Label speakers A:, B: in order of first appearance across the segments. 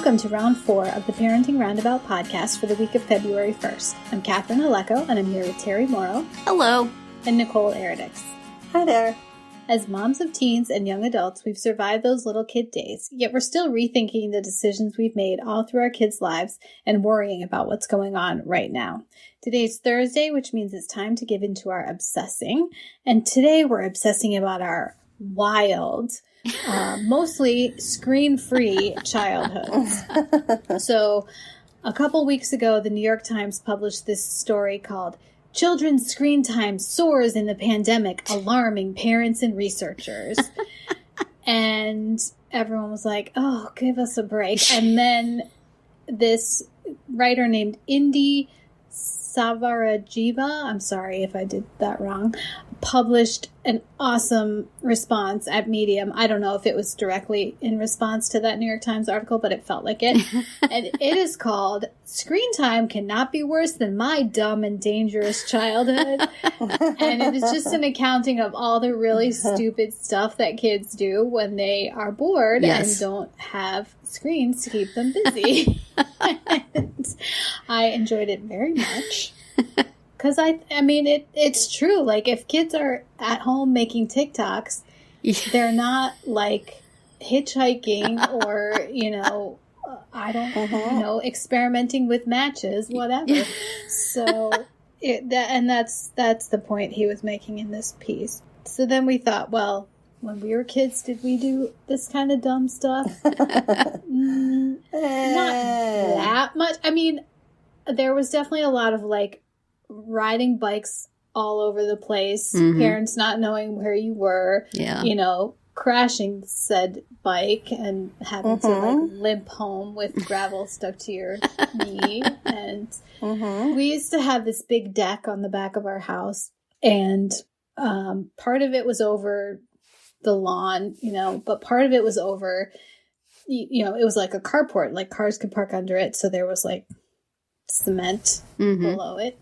A: Welcome to round 4 of the Parenting Roundabout podcast for the week of February 1st. I'm Catherine Aleko, and I'm here with Terry Morrow.
B: Hello.
A: And Nicole Eridix.
C: Hi there.
A: As moms of teens and young adults, we've survived those little kid days, yet we're still rethinking the decisions we've made all through our kids' lives and worrying about what's going on right now. Today's Thursday, which means it's time to give into our obsessing. And today we're obsessing about our wild, mostly screen-free childhoods. So a couple weeks ago, the New York Times published this story called Children's Screen Time Soars in the Pandemic, Alarming Parents and Researchers. And everyone was like, oh, give us a break. And then this writer named Indy Savarajiva, I'm sorry if I did that wrong, published an awesome response at Medium. I don't know if it was directly in response to that New York Times article, but it felt like it. And it is called Screen Time Cannot Be Worse Than My Dumb and Dangerous Childhood. And it is just an accounting of all the really stupid stuff that kids do when they are bored and don't have screens to keep them busy. And I enjoyed it very much. Because I mean, it's true. Like, if kids are at home making TikToks, they're not, like, hitchhiking or, experimenting with matches, whatever. So, that's the point he was making in this piece. So then we thought, well, when we were kids, did we do this kind of dumb stuff? Not that much. I mean, there was definitely a lot of, like, riding bikes all over the place, parents not knowing where you were, crashing said bike and having to like limp home with gravel stuck to your knee. And we used to have this big deck on the back of our house, and part of it was over the lawn, but part of it was over, it was like a carport, like cars could park under it, so there was like cement below it.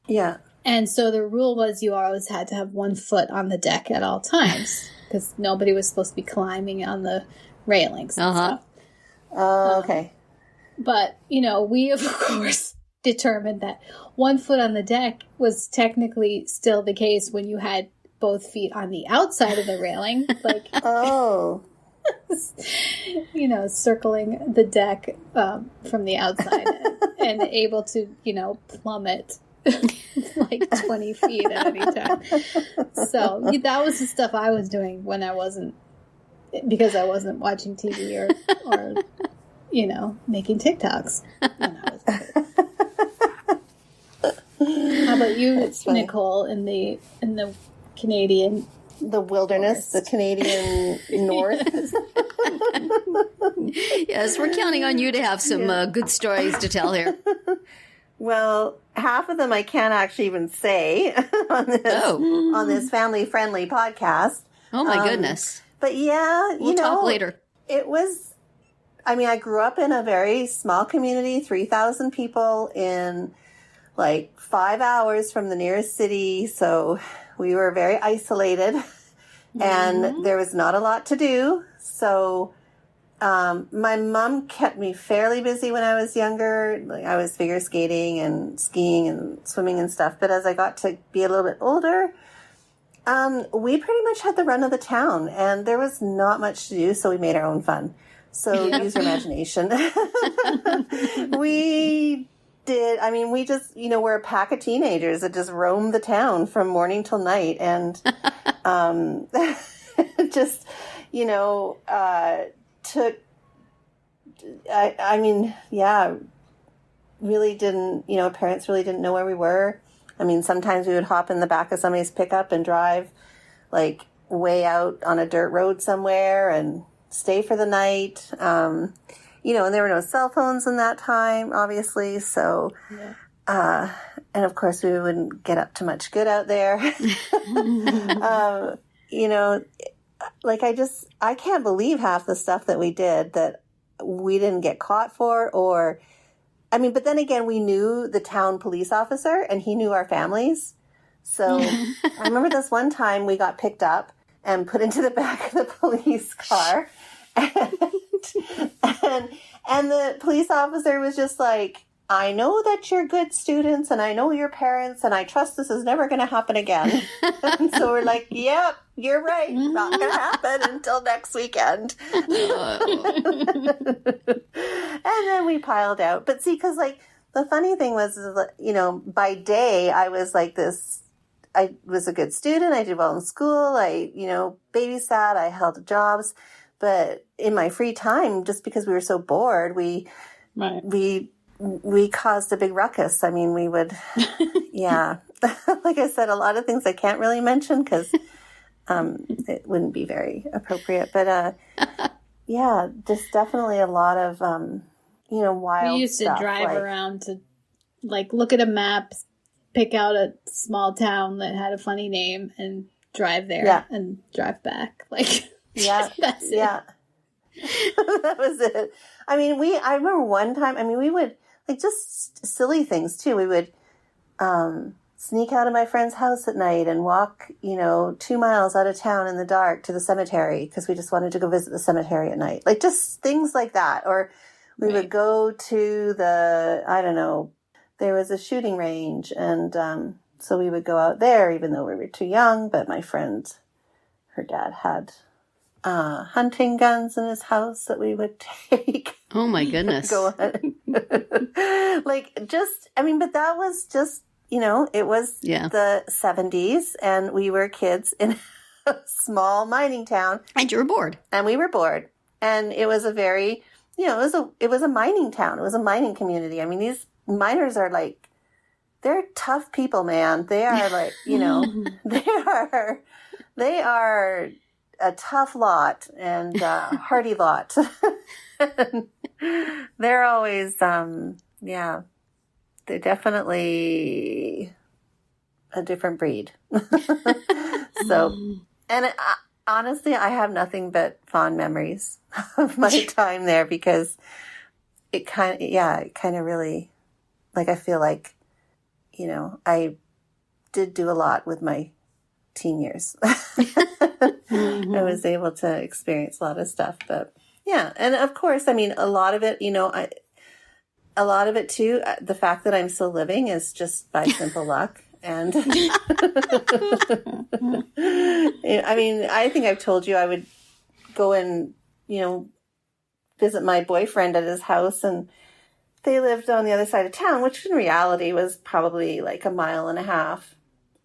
C: Yeah.
A: And so the rule was you always had to have one foot on the deck at all times because nobody was supposed to be climbing on the railings and stuff.
C: Oh, okay.
A: But, we, of course, determined that 1 foot on the deck was technically still the case when you had both feet on the outside of the railing. Like, circling the deck from the outside and able to, plummet like 20 feet at any time. So that was the stuff I was doing when I wasn't watching TV or making TikToks when I was kid. How about you, Nicole, in the Canadian
C: wilderness, the Canadian North?
B: Yes, we're counting on you to have some good stories to tell here.
C: Well, half of them I can't actually even say on this family-friendly podcast.
B: Oh, my goodness.
C: But yeah,
B: we'll talk later.
C: It was, I grew up in a very small community, 3,000 people in like 5 hours from the nearest city. So we were very isolated and there was not a lot to do. So my mom kept me fairly busy when I was younger. Like, I was figure skating and skiing and swimming and stuff. But as I got to be a little bit older, we pretty much had the run of the town, and there was not much to do, so we made our own fun. So use your imagination. We just, we're a pack of teenagers that just roamed the town from morning till night, and just, really didn't, parents really didn't know where we were. Sometimes we would hop in the back of somebody's pickup and drive like way out on a dirt road somewhere and stay for the night. And there were no cell phones in that time, obviously. So, and of course we wouldn't get up to much good out there. I can't believe half the stuff that we did that we didn't get caught for, but then again, we knew the town police officer and he knew our families. So I remember this one time we got picked up and put into the back of the police car, And the police officer was just like, I know that you're good students and I know your parents and I trust this is never going to happen again. And so we're like, yep, you're right. Not going to happen until next weekend. And then we piled out. But see, because like the funny thing was, you know, by day I was like this, I was a good student. I did well in school. I, you know, babysat. I held jobs. But in my free time, just because we were so bored, we caused a big ruckus. I mean, we would, yeah. Like I said, a lot of things I can't really mention because it wouldn't be very appropriate. But yeah, just definitely a lot of, you know, wild
A: We used
C: stuff,
A: to drive around to, like, look at a map, pick out a small town that had a funny name, and drive there and drive back. Like,
C: yeah,
A: that's it.
C: Yeah. That was it. I mean, I remember one time, I mean, we would, like, just silly things too. We would sneak out of my friend's house at night and walk, you know, 2 miles out of town in the dark to the cemetery because we just wanted to go visit the cemetery at night. Like, just things like that. Or we would go to the, I don't know, there was a shooting range. And so we would go out there even though we were too young. But my friend, her dad had hunting guns in his house that we would take.
B: Oh my goodness.
C: Go on. Like, just, I mean, but that was just, you know, it was the 70s and we were kids in a small mining town.
B: And you were bored.
C: And we were bored. And it was a very, you know, it was a mining town. It was a mining community. I mean, these miners are like, they're tough people, man. They are like, you know, they are a tough lot and hardy lot. They're always, they're definitely a different breed. So, and honestly, I have nothing but fond memories of my time there because it kind of really, like, I feel like, you know, I did do a lot with my teen years. I was able to experience a lot of stuff, but yeah. And of course, I mean, a lot of it, you know, a lot of it too, the fact that I'm still living is just by simple luck. And I mean, I think I've told you I would go and, you know, visit my boyfriend at his house, and they lived on the other side of town, which in reality was probably like 1.5 miles.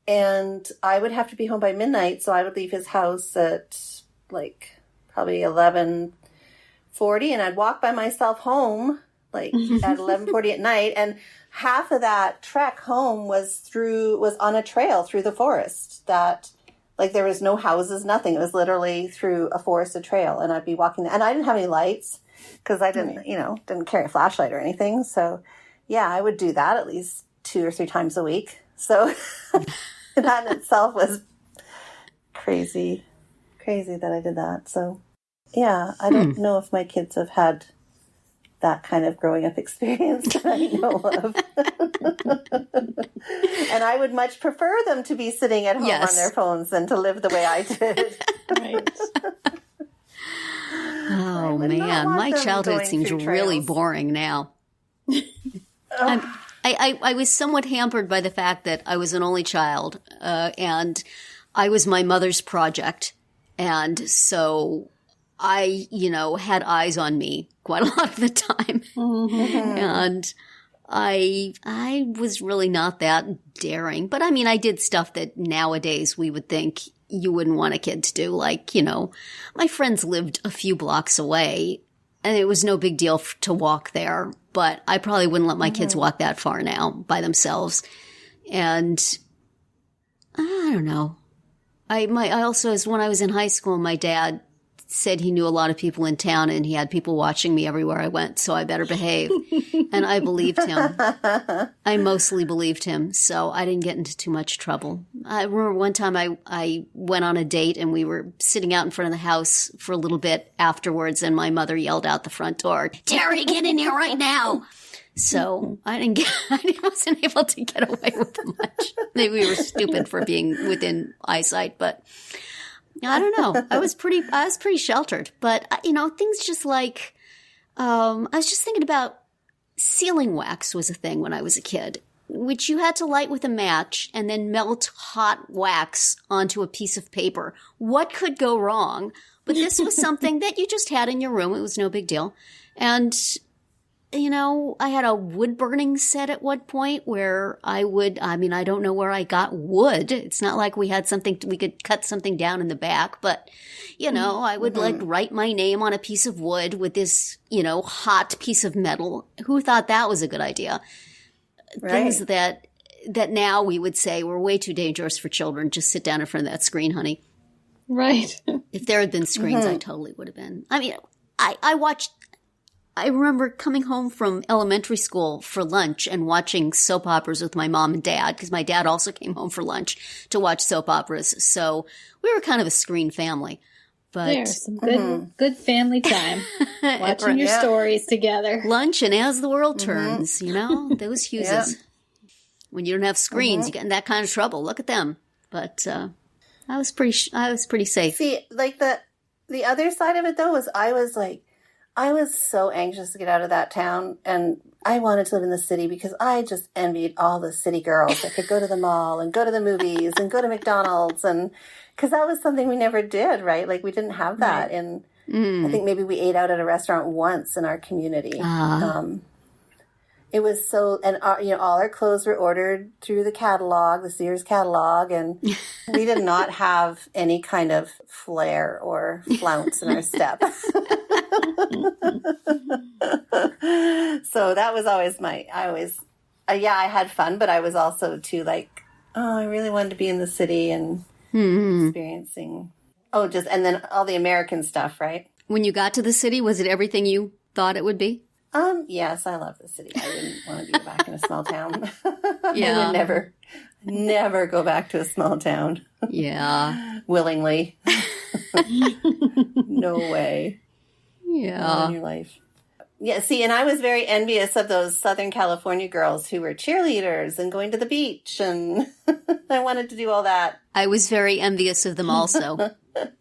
C: And I would have to be home by midnight, so I would leave his house at like probably 11:40, and I'd walk by myself home like at 11:40 at night. And half of that trek home was on a trail through the forest that, like, there was no houses, nothing. It was literally through a forested trail, and I'd be walking, and I didn't have any lights because I didn't, you know, didn't carry a flashlight or anything. So yeah, I would do that at least 2 or 3 times a week. So that in itself was crazy that I did that. So yeah, I don't know if my kids have had that kind of growing up experience that I know of. And I would much prefer them to be sitting at home on their phones than to live the way I did.
A: Right.
B: Oh man, my childhood seems really boring now. I was somewhat hampered by the fact that I was an only child, and I was my mother's project. And so I, you know, had eyes on me quite a lot of the time. Mm-hmm. And I was really not that daring. But I mean, I did stuff that nowadays we would think you wouldn't want a kid to do. Like, you know, my friends lived a few blocks away, and it was no big deal to walk there. But I probably wouldn't let my kids walk that far now by themselves. And I don't know. I also, as when I was in high school, my dad said he knew a lot of people in town and he had people watching me everywhere I went, so I better behave. And I believed him. I mostly believed him, so I didn't get into too much trouble. I remember one time I went on a date and we were sitting out in front of the house for a little bit afterwards, and my mother yelled out the front door, "Terry, get in here right now!" So I wasn't able to get away with much. Maybe we were stupid for being within eyesight, but I don't know. I was pretty sheltered, but things just like, I was just thinking about sealing wax was a thing when I was a kid, which you had to light with a match and then melt hot wax onto a piece of paper. What could go wrong? But this was something that you just had in your room. It was no big deal. And, I had a wood burning set at one point where I don't know where I got wood. It's not like we had something, we could cut something down in the back, but, I would like write my name on a piece of wood with this, hot piece of metal. Who thought that was a good idea?
C: Right.
B: Things that now we would say were way too dangerous for children. Just sit down in front of that screen, honey.
A: Right.
B: If there had been screens, I totally would have been. I mean, I remember coming home from elementary school for lunch and watching soap operas with my mom and dad, because my dad also came home for lunch to watch soap operas. So we were kind of a screen family. But
A: there's some good family time. Watching your stories together.
B: Lunch and As the World Turns, those Hugheses. Yeah. When you don't have screens, you get in that kind of trouble. Look at them. But I was pretty safe.
C: See, like the other side of it though was I was so anxious to get out of that town, and I wanted to live in the city because I just envied all the city girls that could go to the mall and go to the movies and go to McDonald's, and because that was something we never did, right? Like we didn't have that, right. And I think maybe we ate out at a restaurant once in our community. It was so, and all our clothes were ordered through the catalog, the Sears catalog, and we did not have any kind of flair or flounce in our step. So that was always I had fun, but I was also too like, I really wanted to be in the city and experiencing, and then all the American stuff, right?
B: When you got to the city, was it everything you thought it would be?
C: Yes, I love the city. I didn't want to be back in a small town.
B: Yeah.
C: I would never go back to a small town.
B: Yeah.
C: Willingly. No way.
B: Yeah.
C: In your life. Yeah, see, and I was very envious of those Southern California girls who were cheerleaders and going to the beach, and I wanted to do all that.
B: I was very envious of them also.
C: It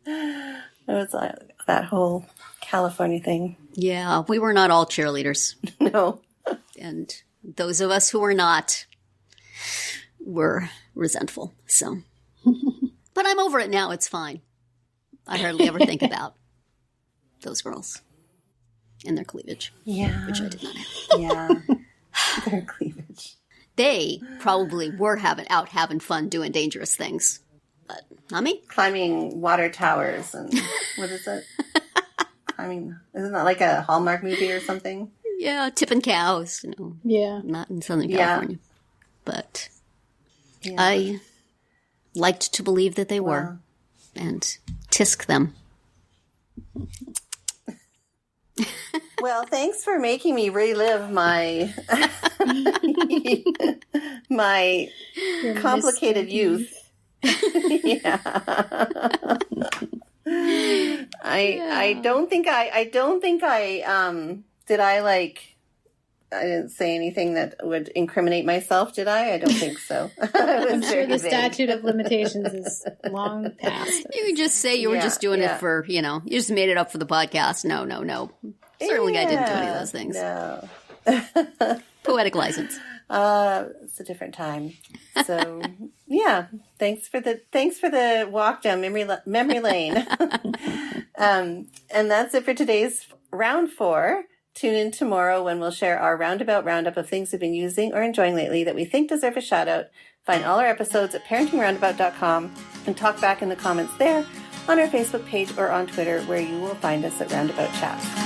C: was that whole California thing.
B: Yeah, we were not all cheerleaders.
C: No.
B: And those of us who were not were resentful, so. But I'm over it now, it's fine. I hardly ever think about those girls and their cleavage.
C: Yeah.
B: Which I did not have.
C: Yeah. Their cleavage.
B: They probably were having fun doing dangerous things. But not me.
C: Climbing water towers and what is it? Isn't that like a Hallmark movie or something?
B: Yeah, tipping cows,
A: Yeah.
B: Not in Southern California. But I liked to believe that they were. And tisk them.
C: Well, thanks for making me relive my complicated youth. Yeah. I don't think I didn't say anything that would incriminate myself, did I? I don't think so.
A: I'm sure the statute of limitations is long past.
B: You can just say you were just doing it for, you just made it up for the podcast. No. Certainly I didn't do any of those things.
C: No.
B: Poetic license.
C: It's a different time. So, yeah, thanks for the walk down memory lane. And that's it for today's round 4. Tune in tomorrow when we'll share our roundup of things we've been using or enjoying lately that we think deserve a shout out. Find all our episodes at parentingroundabout.com and talk back in the comments there, on our Facebook page or on Twitter, where you will find us at Roundabout Chats.